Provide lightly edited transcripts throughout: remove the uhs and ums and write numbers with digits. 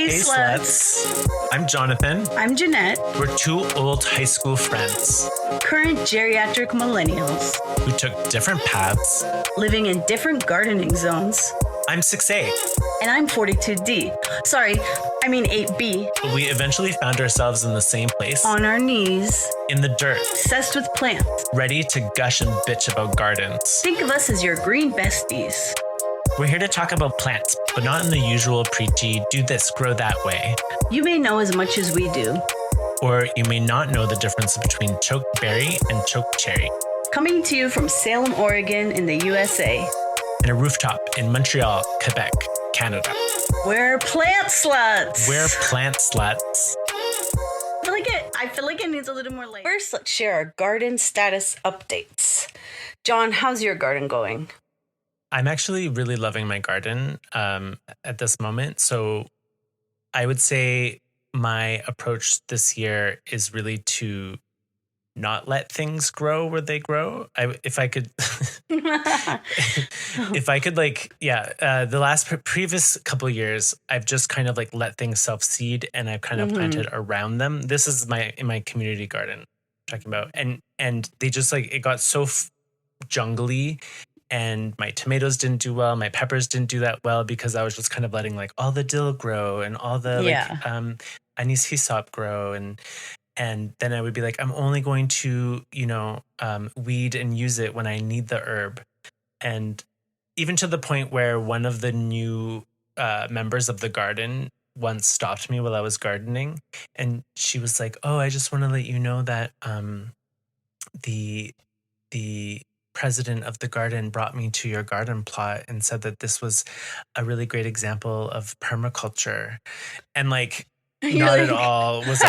Hey, sluts. I'm Jonathan. I'm Jeannette. We're two old high school friends Current geriatric millennials. who took different paths. Living in different gardening zones. I'm 6A, And I'm 42D. Sorry, I mean 8B. but we eventually found ourselves in the same place, On our knees, in the dirt, obsessed with plants. ready to gush and bitch about gardens. Think of us as your green besties. We're here to talk about plants, but not in the usual preachy, do this, grow that way. You may know as much as we do. Or you may not know the difference between choke berry and choke cherry. Coming to you from Salem, Oregon in the USA. And a rooftop in Montreal, Quebec, Canada. We're plant sluts. We're plant sluts. I feel like it needs a little more light. First, let's share our garden status updates. John, how's your garden going? I'm actually really loving my garden at this moment. So I would say my approach this year is really to not let things grow where they grow. If I could, the last previous couple of years, I've just kind of like let things self-seed and I've kind of planted around them. This is in my community garden I'm talking about. And they just like, it got so jungly. And my tomatoes didn't do well. My peppers didn't do that well because I was just kind of letting like all the dill grow and all the anise hyssop grow. And then I would be like, I'm only going to, weed and use it when I need the herb. And even to the point where one of the new members of the garden once stopped me while I was gardening. And she was like, oh, I just want to let you know that the president of the garden brought me to your garden plot and said that this was a really great example of permaculture. And like, not at all was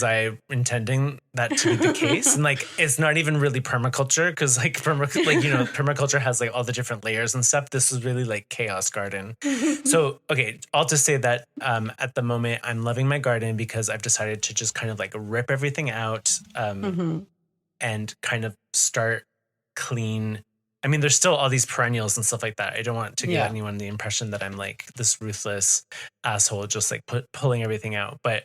I intending that to be the case. And like, it's not even really permaculture because like, permaculture has like all the different layers and stuff. This is really like chaos garden. So, okay, all to say that at the moment I'm loving my garden because I've decided to just kind of like rip everything out and kind of start clean. I mean, there's still all these perennials and stuff like that. I don't want to give anyone the impression that I'm like this ruthless asshole, just like pulling everything out, but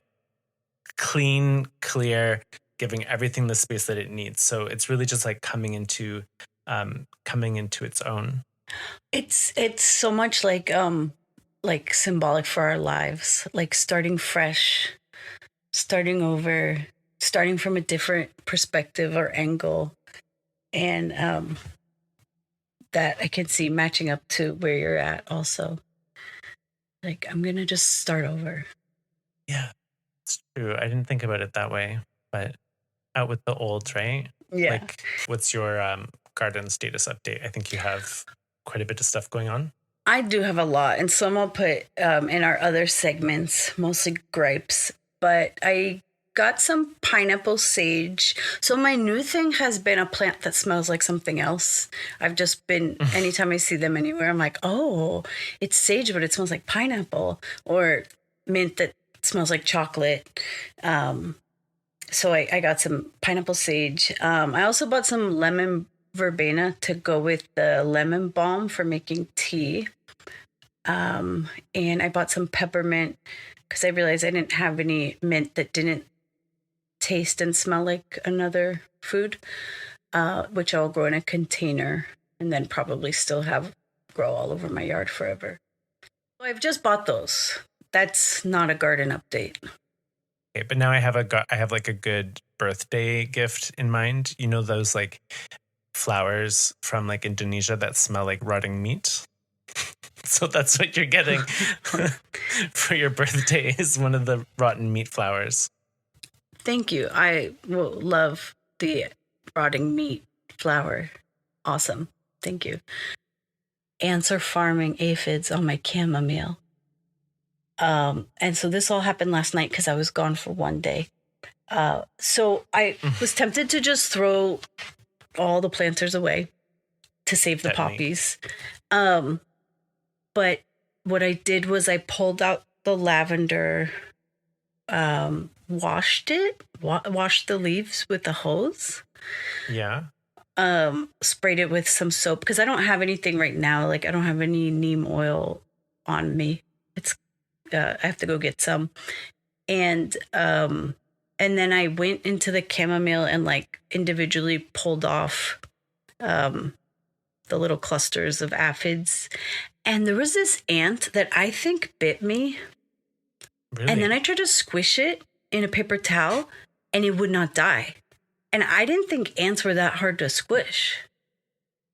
clean, clear, giving everything the space that it needs. So it's really just like coming into its own. It's so much like symbolic for our lives, like starting fresh, starting over, starting from a different perspective or angle. And that I can see matching up to where you're at also. Like, I'm going to just start over. Yeah, it's true. I didn't think about it that way, but out with the old, right? Yeah. Like, what's your garden status update? I think you have quite a bit of stuff going on. I do have a lot, and some I'll put in our other segments, mostly gripes. But I got some pineapple sage. So my new thing has been a plant that smells like something else. I've just been, anytime I see them anywhere, I'm like, oh, it's sage, but it smells like pineapple, or mint that smells like chocolate. So I got some pineapple sage. I also bought some lemon verbena to go with the lemon balm for making tea. And I bought some peppermint because I realized I didn't have any mint that didn't taste and smell like another food, which I'll grow in a container and then probably still grow all over my yard forever. So I've just bought those. That's not a garden update. Okay, but now I have like a good birthday gift in mind. You know those like flowers from like Indonesia that smell like rotting meat? So that's what you're getting for your birthday, is one of the rotten meat flowers. Thank you. I will love the rotting meat flower. Awesome. Thank you. Ants are farming aphids on my chamomile. And so this all happened last night because I was gone for one day. So I was tempted to just throw all the planters away to save the poppies. But what I did was I pulled out the lavender, washed the leaves with the hose. Yeah. Sprayed it with some soap because I don't have anything right now. Like I don't have any neem oil on me. It's I have to go get some. And then I went into the chamomile and like individually pulled off um the little clusters of aphids. And there was this ant that I think bit me. Really? And then I tried to squish it in a paper towel and it would not die. And I didn't think ants were that hard to squish.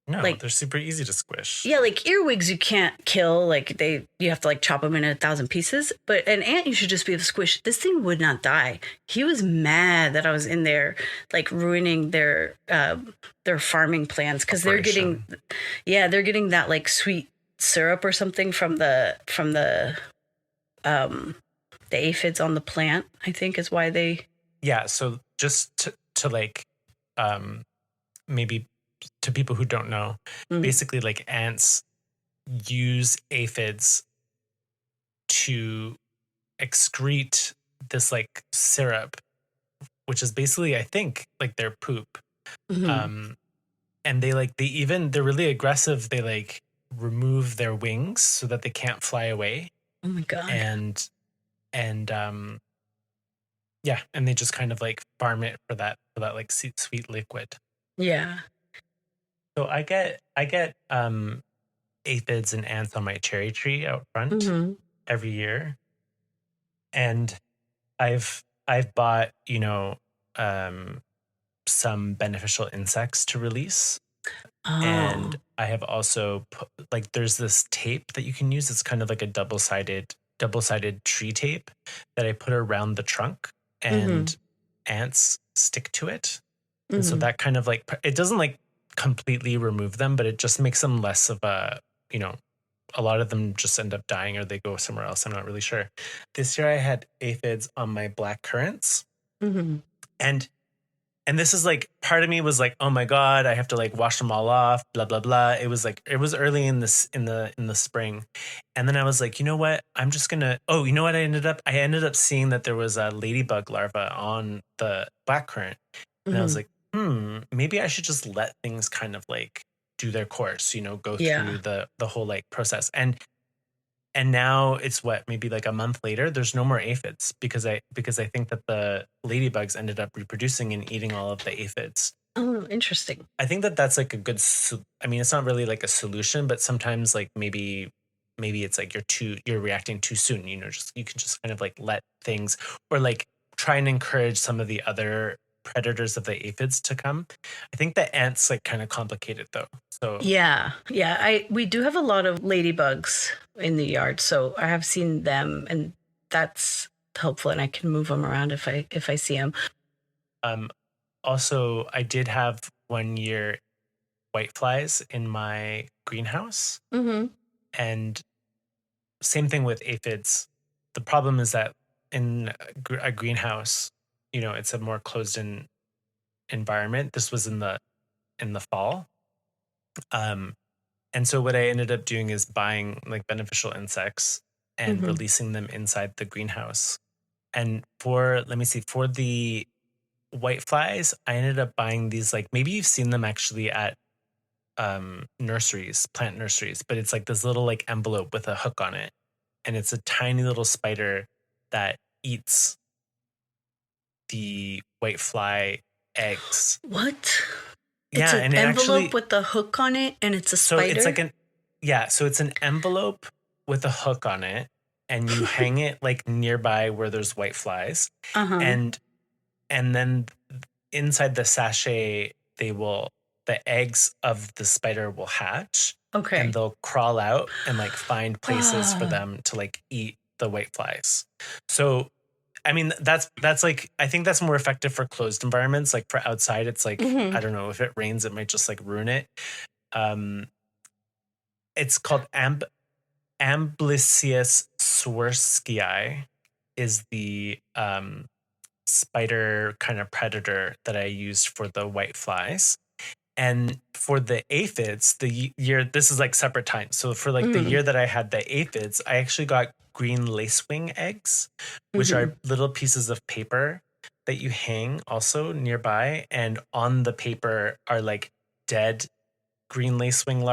No, Like, they're super easy to squish. yeah, like earwigs you can't kill. Like you have to like chop them into 1,000 pieces. But an ant you should just be able to squish. This thing would not die. He was mad that I was in there, like ruining their farming plans because they're getting that like sweet syrup or something from the aphids on the plant. I think is why they. Yeah. So just to like, maybe. To people who don't know, basically like ants use aphids to excrete this like syrup, which is basically, I think, like their poop. And they're really aggressive. They like remove their wings so that they can't fly away. Oh my God. And yeah, and they just kind of like farm it for that like sweet liquid. Yeah. So I get aphids and ants on my cherry tree out front every year, and I've bought some beneficial insects to release, and I have also put like there's this tape that you can use. It's kind of like a double-sided tree tape that I put around the trunk, and ants stick to it, and so that kind of like it doesn't like completely remove them, but it just makes them less of a lot of them just end up dying or they go somewhere else. I'm not really sure. This year I had aphids on my black currants, and this is like part of me was like, oh my God, I have to like wash them all off, blah blah blah. It was early in the spring, and then I was like, you know what, I'm just gonna you know what, I ended up seeing that there was a ladybug larva on the blackcurrant, and I was like, maybe I should just let things kind of like do their course, go through the whole like process. And now it's maybe like a month later, there's no more aphids because I think that the ladybugs ended up reproducing and eating all of the aphids. Oh, interesting. I think that that's like a good, I mean, it's not really like a solution, but sometimes like maybe it's like you're reacting too soon, you can just kind of like let things, or like try and encourage some of the other predators of the aphids to come. I think the ants like kind of complicated though. So yeah, we do have a lot of ladybugs in the yard, so I have seen them, and that's helpful, and I can move them around if I see them. Also, I did have 1 year whiteflies in my greenhouse, and same thing with aphids. The problem is that in a greenhouse, it's a more closed-in environment. This was in the fall. And so what I ended up doing is buying like beneficial insects and releasing them inside the greenhouse. And for the whiteflies, I ended up buying these, like, maybe you've seen them actually at nurseries, plant nurseries, but it's like this little like envelope with a hook on it. And it's a tiny little spider that eats the whitefly eggs. What? Yeah, it's an envelope with the hook on it, and it's a spider. So it's like so it's an envelope with a hook on it, and you hang it like nearby where there's whiteflies, and then inside the sachet, the eggs of the spider will hatch. Okay. And they'll crawl out and like find places for them to like eat the whiteflies. So I mean, that's like, I think that's more effective for closed environments. Like for outside, it's like, I don't know, if it rains, it might just like ruin it. It's called Amblicius swerskii is the spider kind of predator that I used for the whiteflies. And for the aphids, the year, this is like separate times. So for like the year that I had the aphids, I actually got green lacewing eggs, which are little pieces of paper that you hang also nearby. And on the paper are like dead green lacewing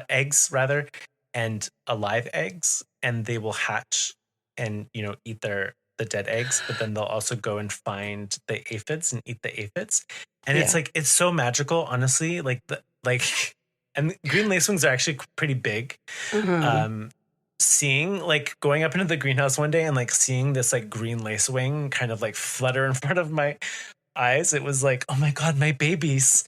eggs rather. and alive eggs, and they will hatch and, you know, eat the dead eggs, but then they'll also go and find the aphids and eat the aphids. And it's like, it's so magical, honestly. And green lacewings are actually pretty big. Seeing, like, going up into the greenhouse one day and like seeing this like green lacewing kind of like flutter in front of my eyes, it was like, oh my God, my babies.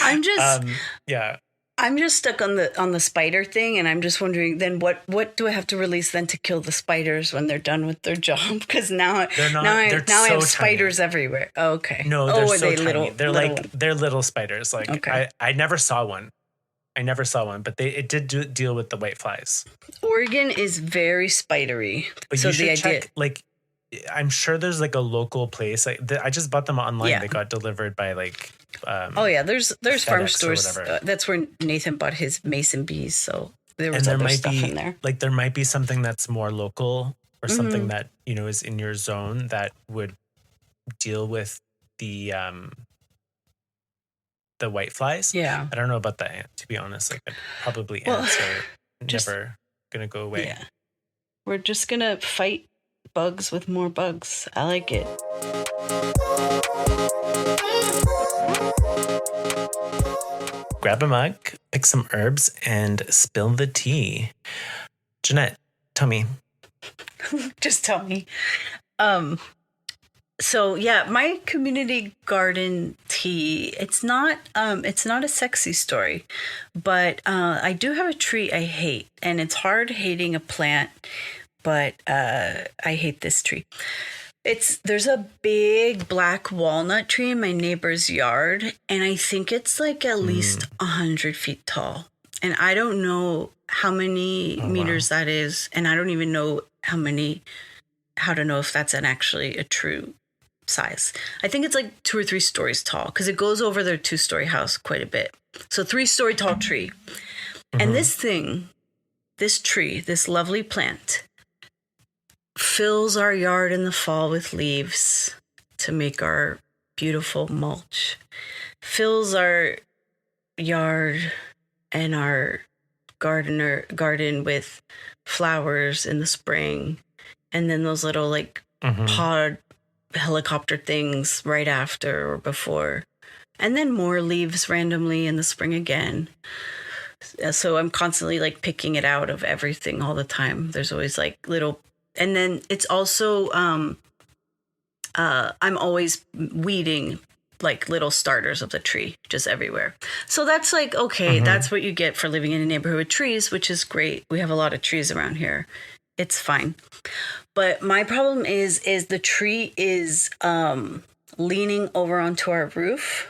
I'm just yeah. I'm just stuck on the spider thing, and I'm just wondering then what do I have to release then to kill the spiders when they're done with their job? Because now I have spiders everywhere. Oh, okay. No, they're so they tiny. They're little spiders. Like, okay. I never saw one. But it did deal with the white flies. Oregon is very spidery. But so you should check, like, I'm sure there's like a local place. Like, I just bought them online. Yeah. They got delivered by like. There's farm stores. That's where Nathan bought his mason bees. So there might stuff in there. Like, there might be something that's more local or something that, you know, is in your zone that would deal with the white flies. Yeah, I don't know about that, to be honest. Like, probably ants are never gonna go away. Yeah, we're just gonna fight bugs with more bugs. I like it. Grab a mug, pick some herbs, and spill the tea. Jeannette, tell me. Just tell me. So yeah, my community garden tea, it's not a sexy story, but I do have a tree I hate, and it's hard hating a plant, but I hate this tree. There's a big black walnut tree in my neighbor's yard, and I think it's like at least 100 feet tall. And I don't know how many meters that is, and I don't even know how to know if that's actually a true size. I think it's like 2 or 3 stories tall, because it goes over their 2-story house quite a bit. So 3-story tall tree. And this tree, this lovely plant, fills our yard in the fall with leaves to make our beautiful mulch. Fills our yard and our garden with flowers in the spring, and then those little like pod helicopter things right after or before, and then more leaves randomly in the spring again. So I'm constantly like picking it out of everything all the time. There's always like little. And then it's also, I'm always weeding like little starters of the tree just everywhere. So that's like, okay, that's what you get for living in a neighborhood with trees, which is great. We have a lot of trees around here. It's fine. But my problem is the tree is leaning over onto our roof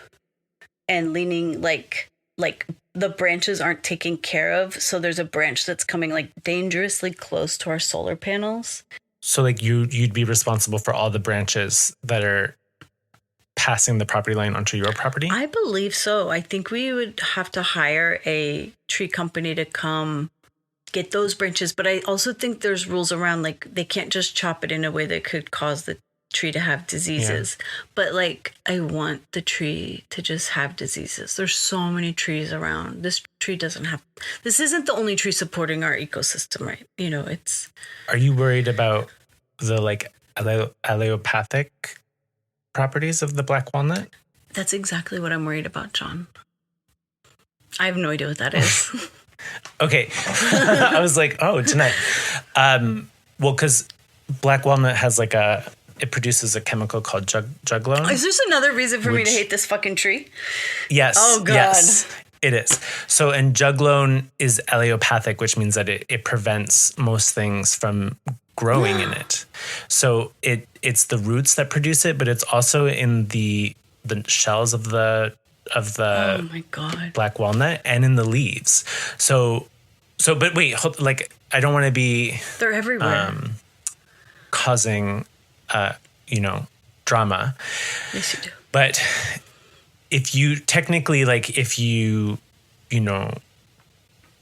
and leaning like the branches aren't taken care of. So there's a branch that's coming like dangerously close to our solar panels. So like you'd be responsible for all the branches that are passing the property line onto your property? I believe so. I think we would have to hire a tree company to come get those branches. But I also think there's rules around, like they can't just chop it in a way that could cause the tree to have diseases. Yeah. But like, I want the tree to just have diseases. There's so many trees around. This tree this isn't the only tree supporting our ecosystem, right? You know, Are you worried about the like allelopathic properties of the black walnut? That's exactly what I'm worried about, John. I have no idea what that is. Okay. I was like, oh, tonight. Well, because black walnut has like it produces a chemical called juglone. Is this another reason for me to hate this fucking tree? Yes. Oh, God. Yes, it is. So, and juglone is allelopathic, which means that it prevents most things from growing in it. So it's the roots that produce it, but it's also in the shells of the oh my God. black walnut and in the leaves. So but wait, like I don't want to be they're everywhere. Causing drama. Yes, you do. But if you technically if you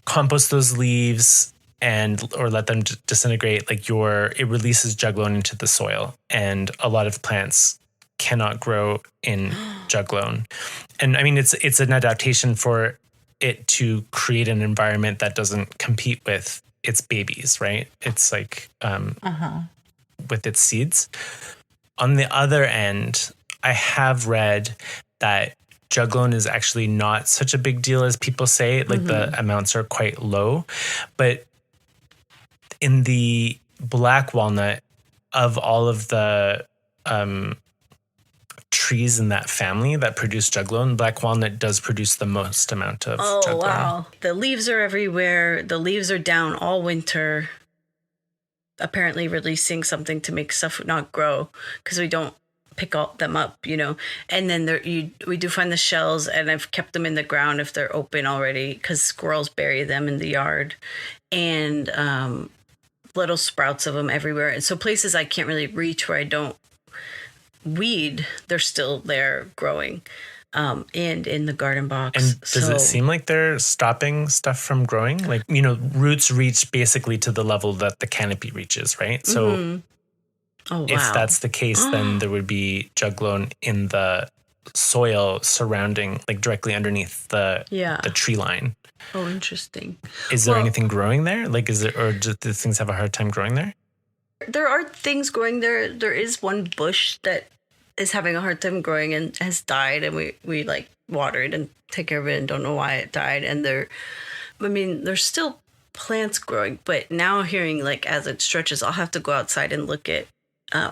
compost those leaves or let them disintegrate, it releases juglone into the soil, and a lot of plants cannot grow in juglone. And I mean, it's an adaptation for it to create an environment that doesn't compete with its babies, right? It's like with its seeds. On the other end, I have read that juglone is actually not such a big deal as people say. Like the amounts are quite low. But in the black walnut, of all of the trees in that family that produce juglone, black walnut does produce the most amount of juglone. Oh, wow. The leaves are everywhere. The leaves are down all winter, apparently releasing something to make stuff not grow because we don't pick them up, you know. And then we do find the shells, and I've kept them in the ground if they're open already because squirrels bury them in the yard, and little sprouts of them everywhere. And so places I can't really reach where I don't weed, they're still there growing, and in the garden box. And does it seem like they're stopping stuff from growing? Like, you know, roots reach basically to the level that the canopy reaches, right? So if that's the case, then there would be juglone in the soil surrounding, like directly underneath the tree line. Oh, interesting. Is there anything growing there? Like, or do things have a hard time growing there? There are things growing there. There is one bush that is having a hard time growing and has died, and we like water it and take care of it and don't know why it died. And there's still plants growing, but now hearing like as it stretches, I'll have to go outside and look at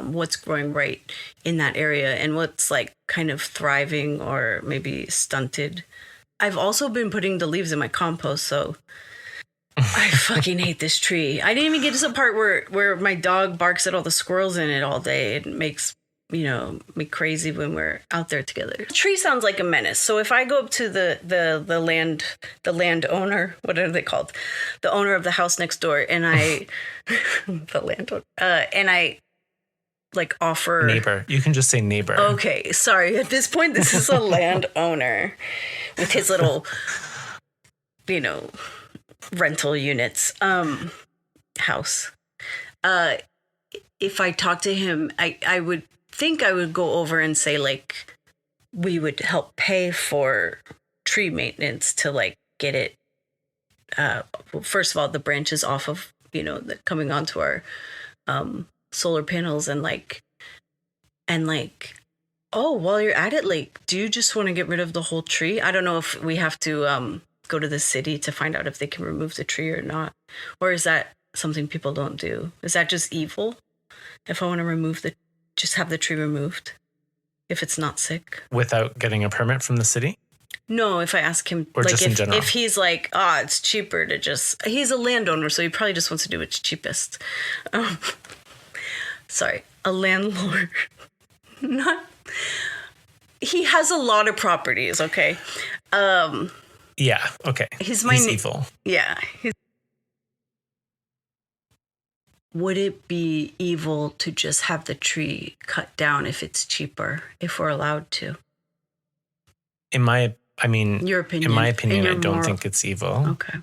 what's growing right in that area and what's like kind of thriving or maybe stunted. I've also been putting the leaves in my compost, so I fucking hate this tree. I didn't even get to the part where my dog barks at all the squirrels in it all day. It makes, you know, me crazy when we're out there together. The tree sounds like a menace. So if I go up to the landowner, what are they called? The owner of the house next door, and the landowner, and I like offer neighbor. You can just say neighbor. Okay, sorry. At this point, this is a landowner with his little, you know, rental units house. If I talk to him, I would think I would go over and say like we would help pay for tree maintenance to like get it first of all the branches off of, you know, coming onto our solar panels, and oh, while you're at it, like, do you just want to get rid of the whole tree? I don't know if we have to go to the city to find out if they can remove the tree or not. Or is that something people don't do? Is that just evil? If I want to just have the tree removed if it's not sick? Without getting a permit from the city? No, if I ask him, or like, just in general? If he's like, it's cheaper to just, he's a landowner, so he probably just wants to do what's cheapest. Sorry, a landlord. He has a lot of properties, okay? Yeah, okay. He's evil. Yeah. Would it be evil to just have the tree cut down if it's cheaper, if we're allowed to? Your opinion, I don't think it's evil. Okay.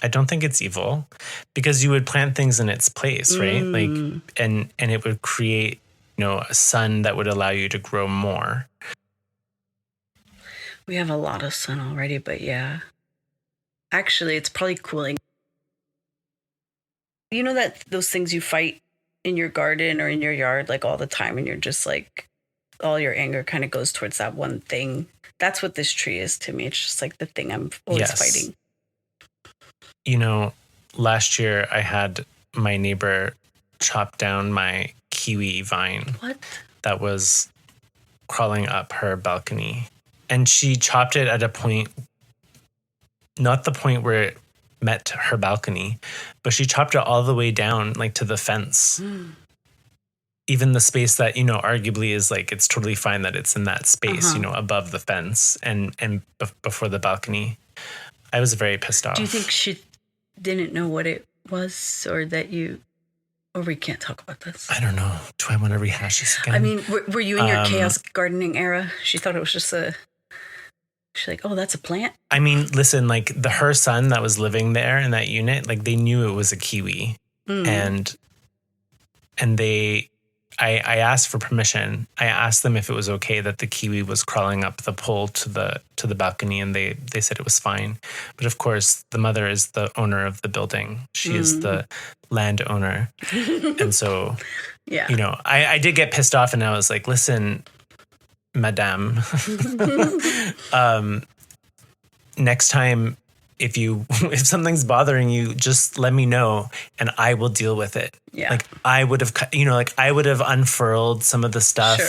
I don't think it's evil because you would plant things in its place, right? Like, and it would create, you know, a sun that would allow you to grow more. We have a lot of sun already, but yeah. Actually, it's probably cooling. You know that those things you fight in your garden or in your yard like all the time, and you're just like, all your anger kind of goes towards that one thing. That's what this tree is to me. It's just like the thing I'm always fighting. You know, last year I had my neighbor chop down my kiwi vine. What? That was crawling up her balcony. And she chopped it at a point, not the point where it met her balcony, but she chopped it all the way down, like to the fence. Even the space that, you know, arguably is like, it's totally fine that it's in that space, you know, above the fence and before the balcony. I was very pissed off. Do you think she didn't know what it was, or that or we can't talk about this? I don't know. Do I want to rehash this again? I mean, were you in your chaos gardening era? She thought it was just she's like, oh, that's a plant? I mean, listen, like her son that was living there in that unit, like they knew it was a kiwi. And I asked for permission. I asked them if it was okay that the kiwi was crawling up the pole to the balcony, and they said it was fine. But of course, the mother is the owner of the building. She is the landowner. And so, Yeah. you know, I did get pissed off, and I was like, listen, madame, next time, if something's bothering you, just let me know and I will deal with it. Yeah. Like I would have, I would have unfurled some of the stuff,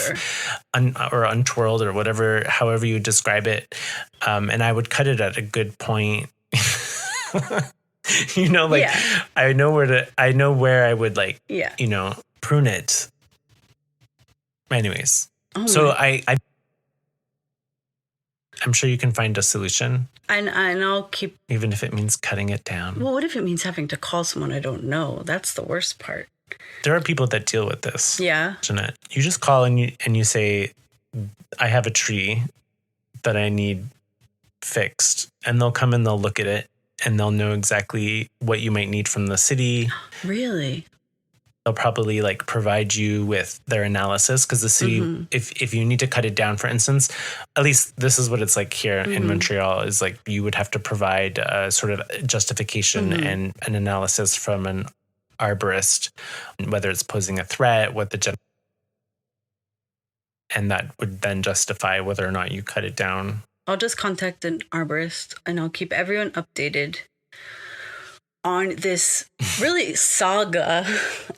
or untwirled, or whatever, however you describe it. And I would cut it at a good point. I know where I would prune it. Anyways. So I'm sure you can find a solution. And I'll keep... Even if it means cutting it down. Well, what if it means having to call someone I don't know? That's the worst part. There are people that deal with this. Yeah. Jeannette. You just call and you say, I have a tree that I need fixed. And they'll come and they'll look at it. And they'll know exactly what you might need from the city. Really? They'll probably provide you with their analysis, because the city, if you need to cut it down, for instance, at least this is what it's like here in Montreal, is you would have to provide a sort of justification and an analysis from an arborist, whether it's posing a threat, and that would then justify whether or not you cut it down. I'll just contact an arborist and I'll keep everyone updated on this really saga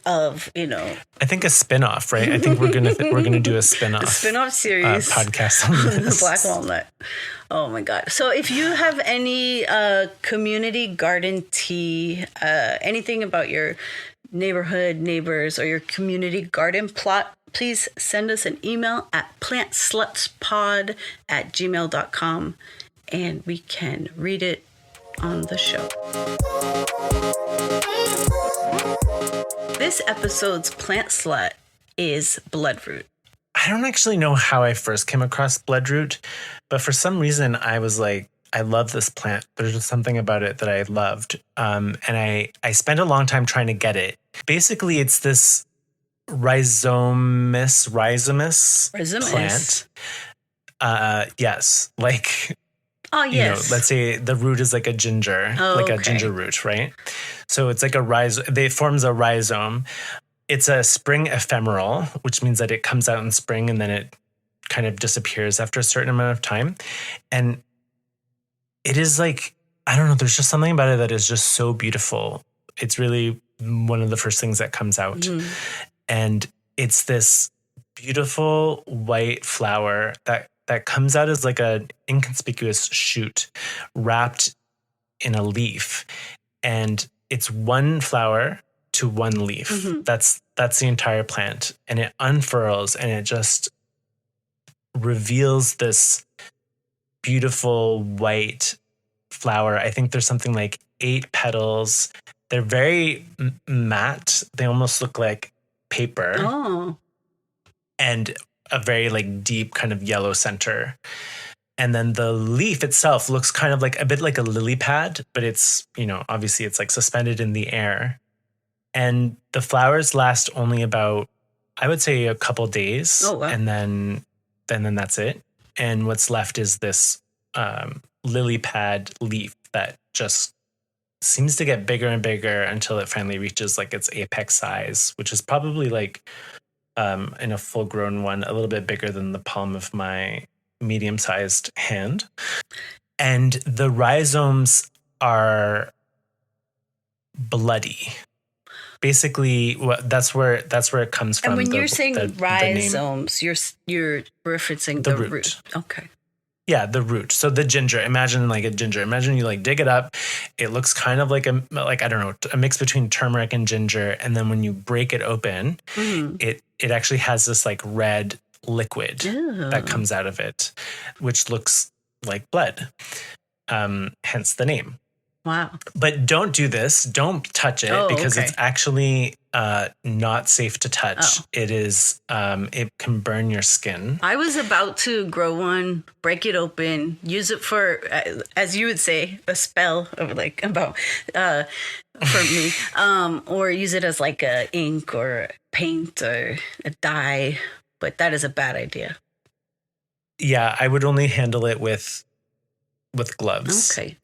of, I think a spin-off, right? I think we're gonna do a spin-off. A spin-off series podcast on this. Black walnut. Oh my God. So if you have any community garden tea, anything about your neighborhood, neighbors, or your community garden plot, please send us an email at plantslutspod@gmail.com and we can read it on the show. This episode's plant slut is Bloodroot. I don't actually know how I first came across Bloodroot, but for some reason I was like, I love this plant. There's just something about it that I loved. And I spent a long time trying to get it. Basically, it's this rhizomous plant. Yes. Oh, yes. Let's say the root is like a ginger, a ginger root, right? So it's like it forms a rhizome. It's a spring ephemeral, which means that it comes out in spring and then it kind of disappears after a certain amount of time. And it is I don't know, there's just something about it that is just so beautiful. It's really one of the first things that comes out. And it's this beautiful white flower that comes out as an inconspicuous shoot wrapped in a leaf. And it's one flower to one leaf. That's the entire plant. And it unfurls and it just reveals this beautiful white flower. I think there's something like 8 petals. They're very matte. They almost look like paper. Oh. And a very deep kind of yellow center. And then the leaf itself looks kind of a bit like a lily pad, but it's, obviously it's suspended in the air. And the flowers last only about, I would say, a couple days. Oh, wow. And then that's it. And what's left is this lily pad leaf that just seems to get bigger and bigger until it finally reaches its apex size, which is probably in a full-grown one, a little bit bigger than the palm of my medium-sized hand. And the rhizomes are bloody. Basically, that's where it comes from. And when you're saying rhizomes, you're referencing the root. Okay. Yeah, the root. So the ginger. Imagine a ginger. Imagine you dig it up. It looks kind of like I don't know, a mix between turmeric and ginger. And then when you break it open, it actually has this red liquid that comes out of it, which looks like blood. Hence the name. Wow. But don't do this. Don't touch it because it's actually not safe to touch. Oh. It is. It can burn your skin. I was about to grow one, break it open, use it for, as you would say, a spell of about for me. Or use it as like a ink or paint or a dye. But that is a bad idea. Yeah, I would only handle it with gloves. Okay.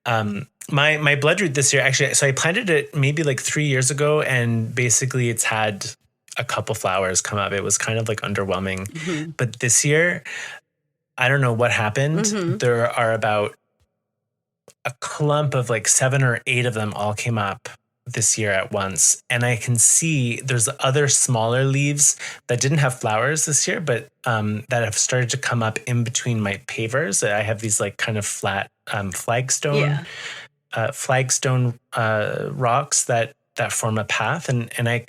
My bloodroot this year, actually, so I planted it maybe like 3 years ago, and basically it's had a couple flowers come up. It was kind of like underwhelming. Mm-hmm. But this year, I don't know what happened. Mm-hmm. There are about a clump of like 7 or 8 of them all came up this year at once. And I can see there's other smaller leaves that didn't have flowers this year, but that have started to come up in between my pavers. I have these like kind of flat flagstone rocks that form a path. And I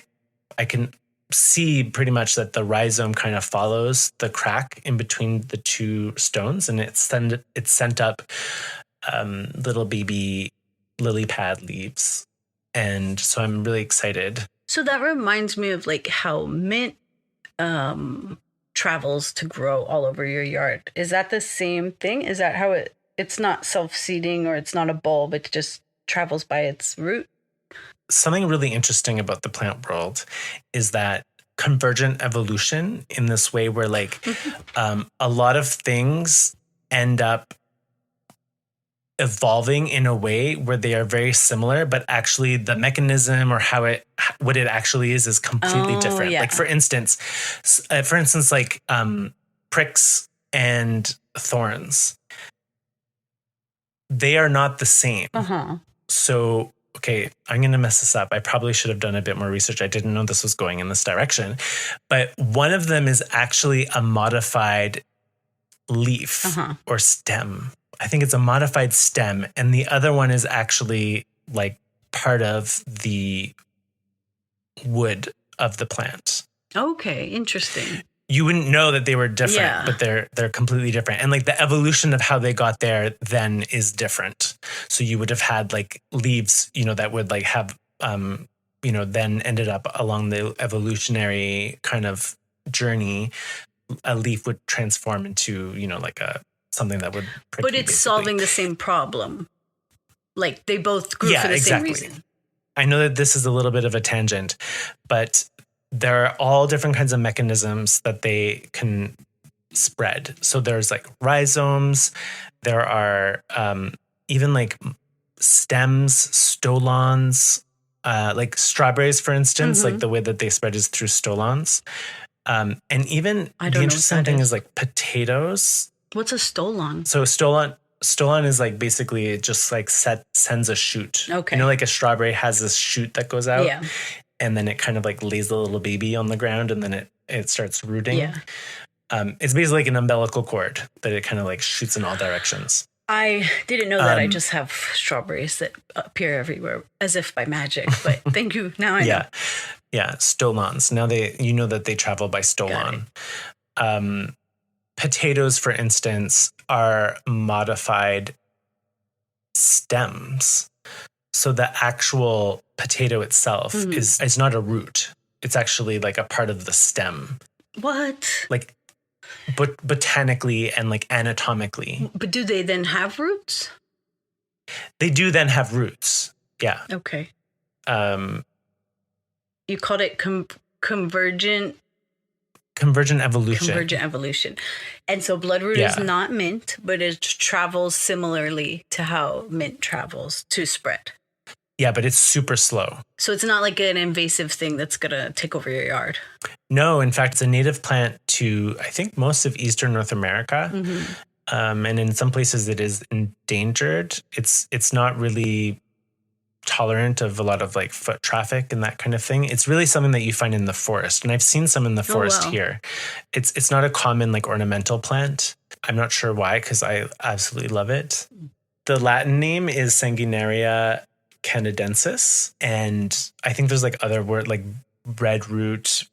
can see pretty much that the rhizome kind of follows the crack in between the two stones, and it's sent up little baby lily pad leaves. And so I'm really excited. So that reminds me of like how mint travels to grow all over your yard. Is that the same thing? Is that how it's not self-seeding, or it's not a bulb, it just travels by its root? Something really interesting about the plant world is that convergent evolution, in this way where like a lot of things end up evolving in a way where they are very similar, but actually the mechanism or what it actually is completely different. Yeah. Like for instance, like pricks and thorns, they are not the same. So, okay, I'm going to mess this up. I probably should have done a bit more research. I didn't know this was going in this direction, but one of them is actually a modified leaf or stem. I think it's a modified stem, and the other one is actually like part of the wood of the plant. Okay, interesting. You wouldn't know that they were different, but they're completely different. And like the evolution of how they got there then is different. So you would have had like leaves, that would like have, then ended up along the evolutionary kind of journey. A leaf would transform into, like something that would prick But you, it's basically. solving the same problem. Like they both grew for the same reason. I know that this is a little bit of a tangent, but there are all different kinds of mechanisms that they can spread. So there's like rhizomes, there are even like stems, stolons, like strawberries, for instance, like the way that they spread is through stolons. And even the interesting thing is like potatoes. What's a stolon? So stolon is like basically it just like sends a shoot. Okay. Like a strawberry has this shoot that goes out. Yeah. And then it kind of like lays a little baby on the ground, and then it starts rooting. Yeah. It's basically like an umbilical cord that it kind of like shoots in all directions. I didn't know that. I just have strawberries that appear everywhere as if by magic, but thank you. Now I know. Yeah, stolons. Now that they travel by stolon. Potatoes, for instance, are modified stems. So the actual potato itself is not a root. It's actually like a part of the stem. What? Like botanically and like anatomically. But do they then have roots? They do then have roots. Yeah. Okay. You called it convergent evolution. Convergent evolution. And so bloodroot is not mint, but it travels similarly to how mint travels to spread. Yeah, but it's super slow. So it's not like an invasive thing that's going to take over your yard. No, in fact, it's a native plant to, I think, most of Eastern North America. And in some places it is endangered. It's not really tolerant of a lot of like foot traffic and that kind of thing. It's really something that you find in the forest. And I've seen some in the forest here. It's not a common like ornamental plant. I'm not sure why, because I absolutely love it. The Latin name is Sanguinaria canadensis. And I think there's like other word like breadroot,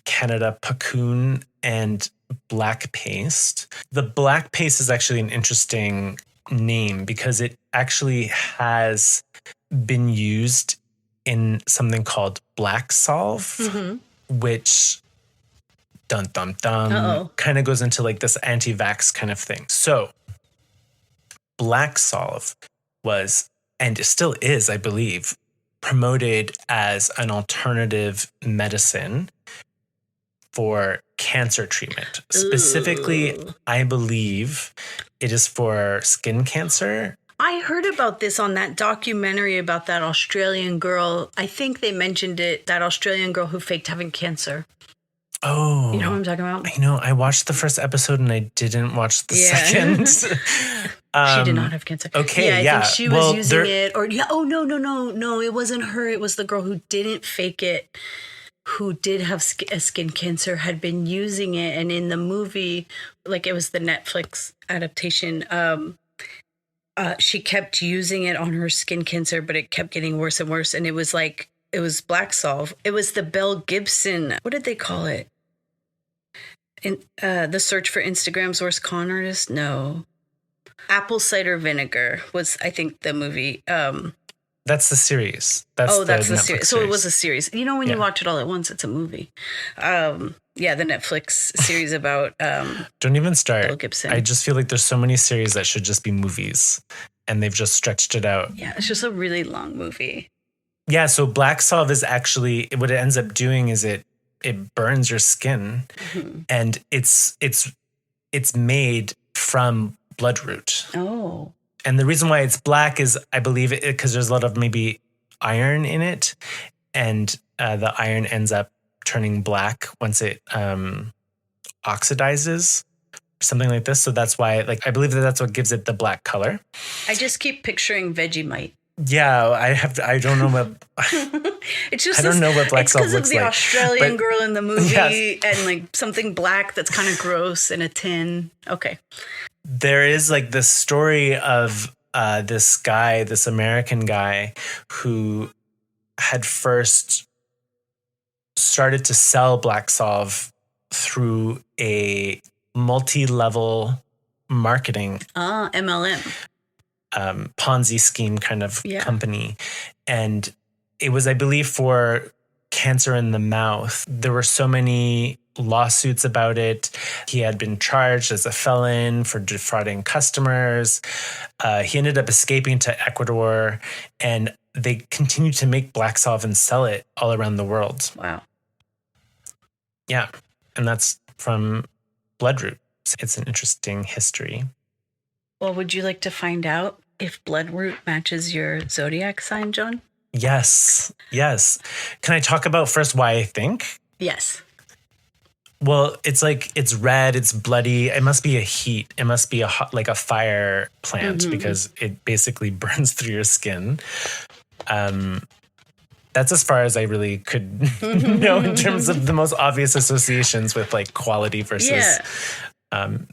Canada puccoon, and black paste. The black paste is actually an interesting name because it actually has been used in something called black solve, which kind of goes into like this anti-vaxx kind of thing. So black solve was and it still is, I believe, promoted as an alternative medicine for cancer treatment. Specifically, I believe it is for skin cancer. I heard about this on that documentary about that Australian girl. I think they mentioned it, that Australian girl who faked having cancer. Oh. You know what I'm talking about? I know. I watched the first episode and I didn't watch the second. She did not have cancer. Okay, I think she was using it. Or no, it wasn't her. It was the girl who didn't fake it, who did have a skin cancer, had been using it. And in the movie, like it was the Netflix adaptation, she kept using it on her skin cancer, but it kept getting worse and worse. And it was Black Solve. It was the Belle Gibson. What did they call it? In The Search for Instagram's Worst Con Artist? No. Apple Cider Vinegar was, I think, the movie. That's the series. That's the series. So it was a series. You know, when you watch it all at once, it's a movie. The Netflix series about Don't even start. Bill Gibson. I just feel like there's so many series that should just be movies, and they've just stretched it out. Yeah, it's just a really long movie. Yeah, so Black Solve is actually, what it ends up doing is it burns your skin, and it's made from Bloodroot. Oh. And the reason why it's black is, I believe, because there's a lot of maybe iron in it, and the iron ends up turning black once it oxidizes, something like this. So that's why, like, I believe that's what gives it the black color. I just keep picturing Vegemite. Yeah, I don't know what. It's just I don't know what Black Solve looks like. It's because of the Australian girl in the movie, and like something black that's kind of gross in a tin. Okay. There is like this story of this American guy who had first started to sell Black Solve through a multi-level marketing MLM Ponzi scheme kind of company. And it was, I believe, for cancer in the mouth. There were so many lawsuits about it. He had been charged as a felon for defrauding customers. He ended up escaping to Ecuador, and they continued to make Black Solve and sell it all around the world. Wow. Yeah. And that's from Bloodroot. It's an interesting history. Well, would you like to find out if Bloodroot matches your zodiac sign, John? Yes. Can I talk about first why I think? Yes. Well, it's like, it's red, it's bloody. It must be a heat. It must be like a fire plant because it basically burns through your skin. That's as far as I really could know in terms of the most obvious associations with like quality versus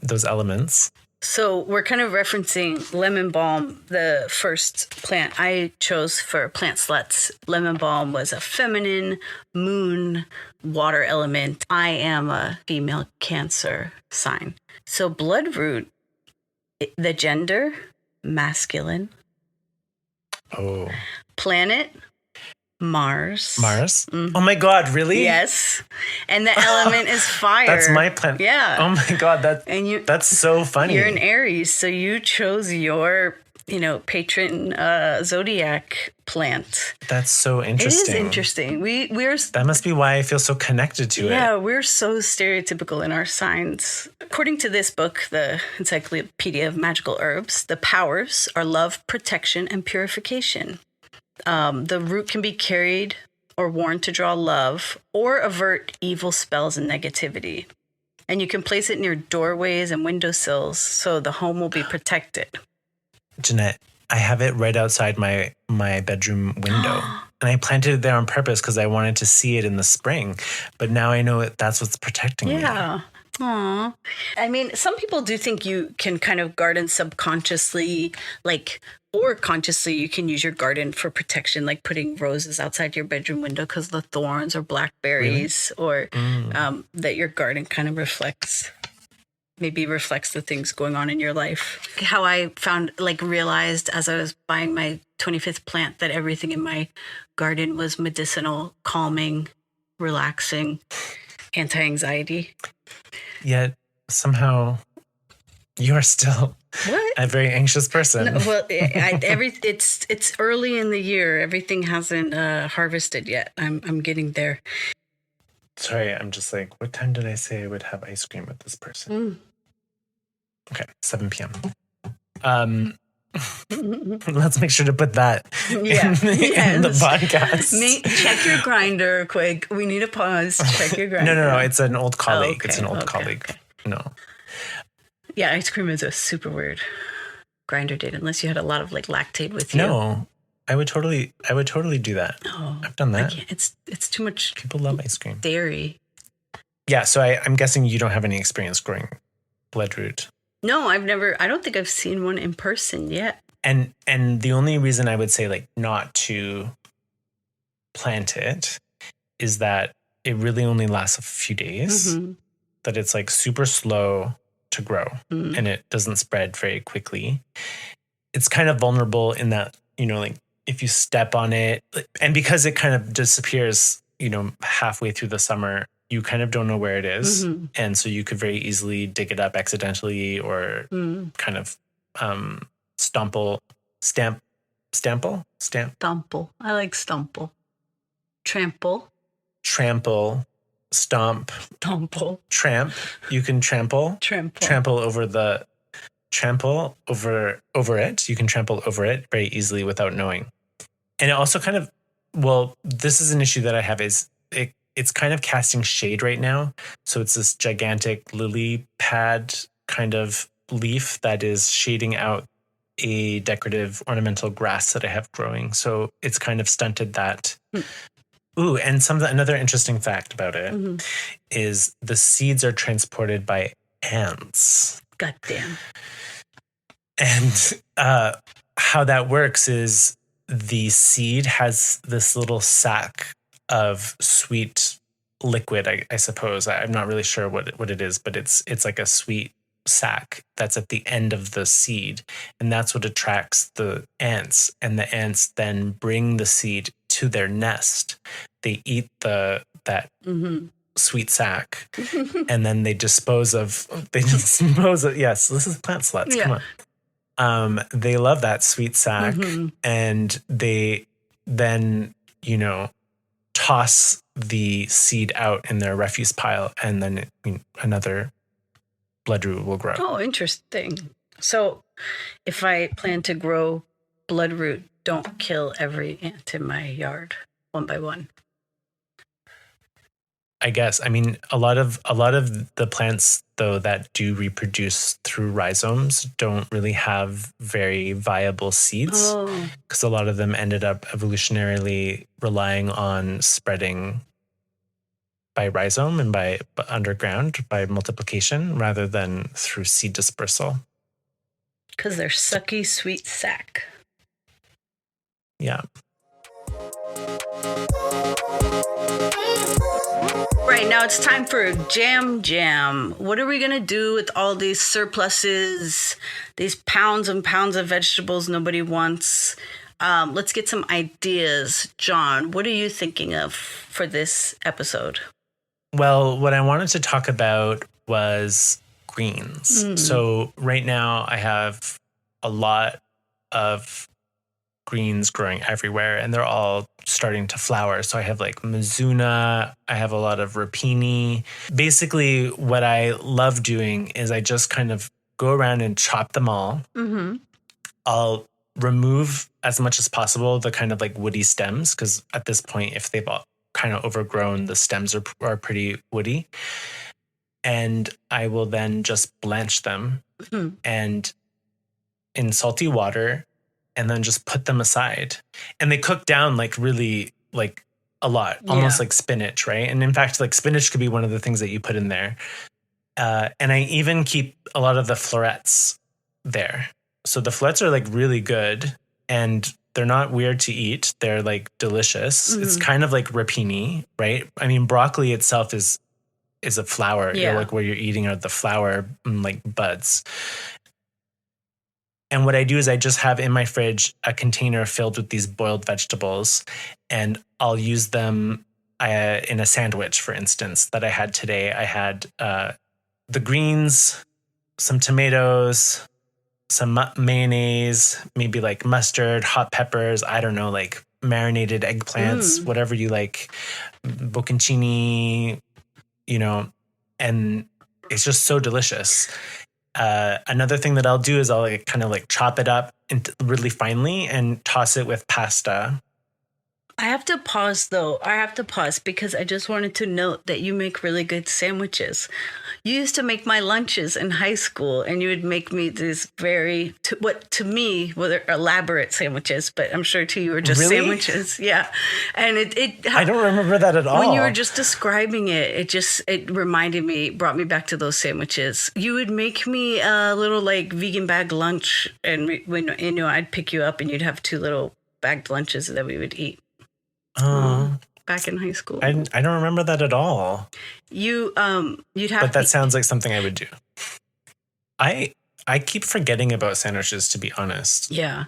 those elements. So we're kind of referencing lemon balm, the first plant I chose for Plant Sluts. Lemon balm was a feminine moon water element. I am a female Cancer sign. So Bloodroot, the gender, masculine. Oh. Planet, Mars. Oh my God, really? Yes. And the element is fire. That's my planet. Yeah. Oh my God, that's so funny. You're an Aries, so you chose your, patron zodiac plant. That's so interesting. It is interesting. We're That must be why I feel so connected to it. Yeah, we're so stereotypical in our signs. According to this book, the Encyclopedia of Magical Herbs, the powers are love, protection, and purification. The root can be carried or worn to draw love or avert evil spells and negativity. And you can place it near doorways and windowsills so the home will be protected. Jeannette, I have it right outside my bedroom window. And I planted it there on purpose because I wanted to see it in the spring. But now I know that's what's protecting me. Yeah. Aw. I mean, some people do think you can kind of garden subconsciously, or consciously you can use your garden for protection, like putting roses outside your bedroom window because the thorns or blackberries, or that your garden kind of reflects the things going on in your life. How I realized as I was buying my 25th plant that everything in my garden was medicinal, calming, relaxing, anti-anxiety. Yet somehow you are still What? A very anxious person. No, well, it's early in the year. Everything hasn't harvested yet. I'm getting there. Sorry, I'm just like, what time did I say I would have ice cream with this person? Okay, 7 p.m. Let's make sure to put that in the podcast. Check your grinder quick. We need a pause. Check your grinder. No. It's an old colleague. Oh, okay, it's an old colleague. Okay. No. Yeah, ice cream is a super weird grinder date unless you had a lot of like lactate with you. No, I would totally do that. Oh, I've done that. It's too much. People love ice cream. Dairy. Yeah, so I'm guessing you don't have any experience growing bloodroot. No, I don't think I've seen one in person yet. And the only reason I would say like not to plant it is that it really only lasts a few days. That it's like super slow to grow and it doesn't spread very quickly. It's kind of vulnerable in that, like if you step on it, and because it kind of disappears, halfway through the summer, you kind of don't know where it is. And so you could very easily dig it up accidentally or kind of stample. I like stumple. Trample. Stomp. Stumple. Tramp. You can trample. Trample over it. You can trample over it very easily without knowing. And it also kind of, this is an issue that I have is it's kind of casting shade right now. So it's this gigantic lily pad kind of leaf that is shading out a decorative ornamental grass that I have growing. So it's kind of stunted that. Ooh, and another interesting fact about it is the seeds are transported by ants. Goddamn. And how that works is the seed has this little sac of sweet liquid, I suppose. I'm not really sure what it is, but it's like a sweet sac that's at the end of the seed, and that's what attracts the ants. And the ants then bring the seed to their nest. They eat that sweet sac, and then they dispose of. Yes, this is plant sluts. Yeah. Come on. They love that sweet sac, and they then toss the seed out in their refuse pile, and then another bloodroot will grow. Oh, interesting. So if I plan to grow bloodroot, don't kill every ant in my yard one by one. I guess. I mean, a lot of the plants though that do reproduce through rhizomes don't really have very viable seeds because a lot of them ended up evolutionarily relying on spreading by rhizome and by underground by multiplication rather than through seed dispersal. Because they're sucky sweet sac. Yeah. Right, now it's time for jam. What are we going to do with all these surpluses, these pounds and pounds of vegetables nobody wants? Let's get some ideas. John, what are you thinking of for this episode? Well, what I wanted to talk about was greens. So right now I have a lot of greens growing everywhere and they're all starting to flower. So I have like Mizuna, I have a lot of rapini. Basically what I love doing is I just kind of go around and chop them all. I'll remove as much as possible the kind of like woody stems because at this point, if they've all kind of overgrown, the stems are pretty woody. And I will then just blanch them and in salty water and then just put them aside. And they cook down like really like a lot, almost like spinach, right? And in fact, like spinach could be one of the things that you put in there. And I even keep a lot of the florets there. So the florets are like really good and they're not weird to eat. They're like delicious. It's kind of like rapini, right? I mean, broccoli itself is a flower. You're like where you're eating are the flower like buds. And what I do is I just have in my fridge a container filled with these boiled vegetables and I'll use them in a sandwich, for instance, that I had today. I had the greens, some tomatoes, some mayonnaise, maybe like mustard, hot peppers, I don't know, like marinated eggplants, whatever you like, bocconcini, you know, and it's just so delicious. Another thing that I'll do is I'll like kind of like chop it up really finely and toss it with pasta. I have to pause though. I have to pause because I just wanted to note that you make really good sandwiches. You used to make my lunches in high school, and you would make me these very, what to me were elaborate sandwiches, but I'm sure to you were just Really? sandwiches. Yeah. And I don't remember that at all. When you were just describing it, it reminded me, brought me back to those sandwiches. You would make me a little like vegan bag lunch, and when I'd pick you up and you'd have 2 little bagged lunches that we would eat. Back in high school. I don't remember that at all. You'd have, but that sounds like something I would do. I keep forgetting about sandwiches, to be honest. Yeah.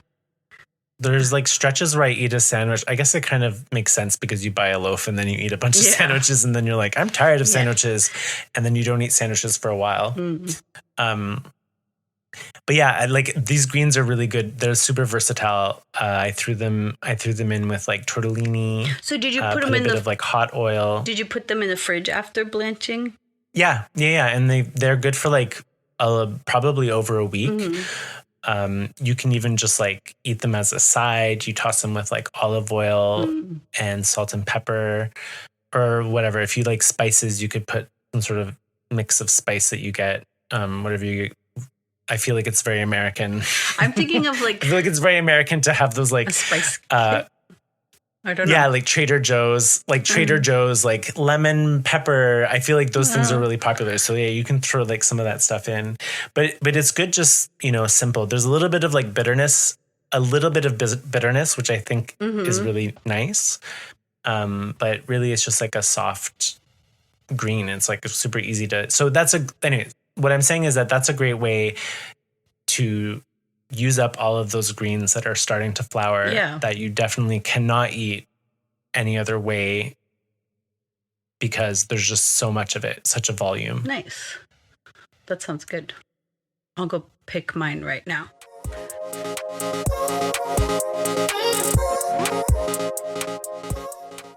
There's like stretches where I eat a sandwich. I guess it kind of makes sense because you buy a loaf and then you eat a bunch of sandwiches and then you're like, I'm tired of sandwiches. And then you don't eat sandwiches for a while. But yeah, like these greens are really good. They're super versatile. I threw them in with like tortellini. So did you put them in a bit of like hot oil? Did you put them in the fridge after blanching? Yeah. And they're good for like probably over a week. You can even just like eat them as a side. You toss them with like olive oil and salt and pepper or whatever. If you like spices, you could put some sort of mix of spice that you get, whatever you. I feel like it's very American. I'm thinking of like. I feel like it's very American to have those like a spice. I don't know. Yeah, like Trader Joe's, like lemon pepper. I feel like those things are really popular. So yeah, you can throw like some of that stuff in, but it's good. Just, simple. There's a little bit of like bitterness, which I think is really nice. But really it's just like a soft green. It's like super easy to, so anyway, what I'm saying is that's a great way to use up all of those greens that are starting to flower that you definitely cannot eat any other way because there's just so much of it, such a volume. Nice. That sounds good. I'll go pick mine right now.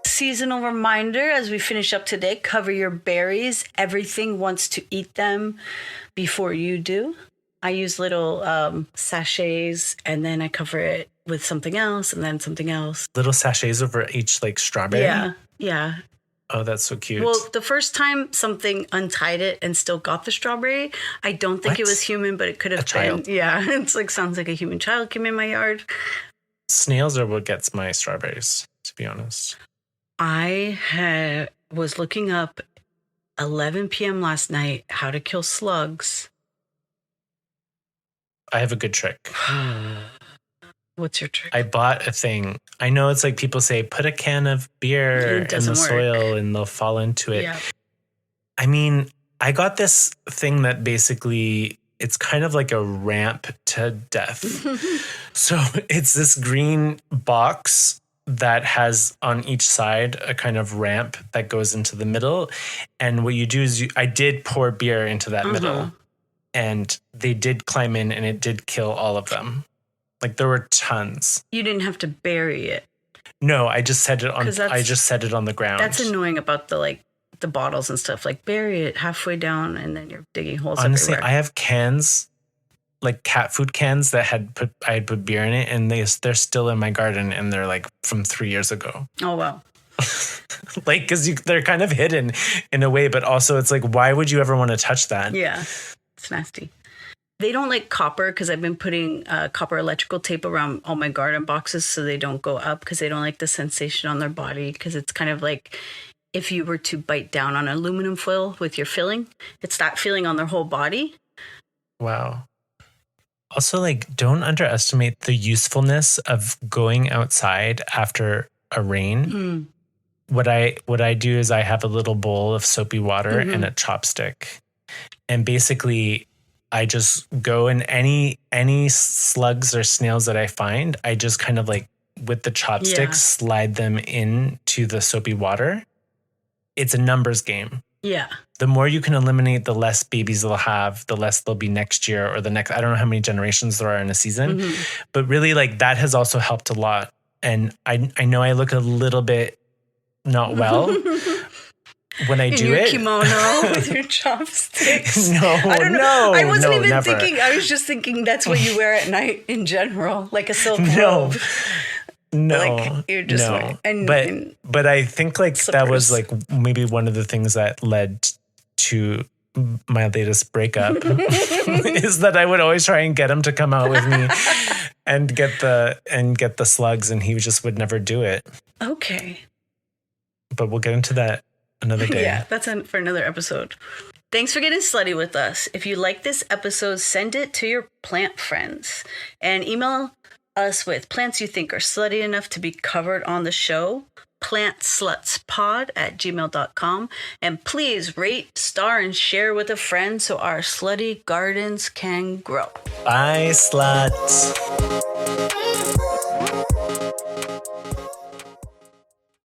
Seasonal reminder as we finish up today, cover your berries. Everything wants to eat them before you do. I use little sachets and then I cover it with something else and then something else. Little sachets over each like strawberry? Yeah. Oh, that's so cute. Well, the first time something untied it and still got the strawberry, I don't think it was human, but it could have been. Yeah, it's like sounds like a human child came in my yard. Snails are what gets my strawberries, to be honest. I was looking up 11 p.m. last night how to kill slugs. I have a good trick. What's your trick? I bought a thing. I know it's like people say, put a can of beer in the soil and they'll fall into it. Yeah. I mean, I got this thing that basically it's kind of like a ramp to death. So it's this green box that has on each side a kind of ramp that goes into the middle. And what you do is I did pour beer into that middle and they did climb in and it did kill all of them. Like there were tons. You didn't have to bury it. No, I just set it on the ground. That's annoying about the bottles and stuff. Like bury it halfway down and then you're digging holes Honestly, everywhere. I have cans, like cat food cans that I had put beer in it, and they're still in my garden, and they're like from 3 years ago. Oh wow! Like because they're kind of hidden in a way, but also it's like, why would you ever want to touch that? Yeah, it's nasty. They don't like copper because I've been putting copper electrical tape around all my garden boxes so they don't go up because they don't like the sensation on their body because it's kind of like if you were to bite down on aluminum foil with your filling, it's that feeling on their whole body. Wow. Also, like, don't underestimate the usefulness of going outside after a rain. What I do is I have a little bowl of soapy water and a chopstick. And basically I just go and any slugs or snails that I find, I just kind of like with the chopstick slide them into the soapy water. It's a numbers game. Yeah. The more you can eliminate, the less babies they'll have, the less they'll be next year or the next. I don't know how many generations there are in a season, but really, like, that has also helped a lot. And I know I look a little bit not well when I do it. Kimono with your chopsticks. No, I don't know. no, I wasn't no, even never. thinking. I was just thinking that's what you wear at night in general, like a silk No. robe. No, Like, you're just no. wearing, But I think like that was slippers. like maybe one of the things that led to my latest breakup is that I would always try and get him to come out with me and get the slugs, and he just would never do it. Okay. But we'll get into that another day. Yeah, that's for another episode. Thanks for getting slutty with us. If you like this episode, send it to your plant friends and email us with plants you think are slutty enough to be covered on the show. plantslutspod@gmail.com. And please rate, star, and share with a friend so our slutty gardens can grow. Bye, sluts.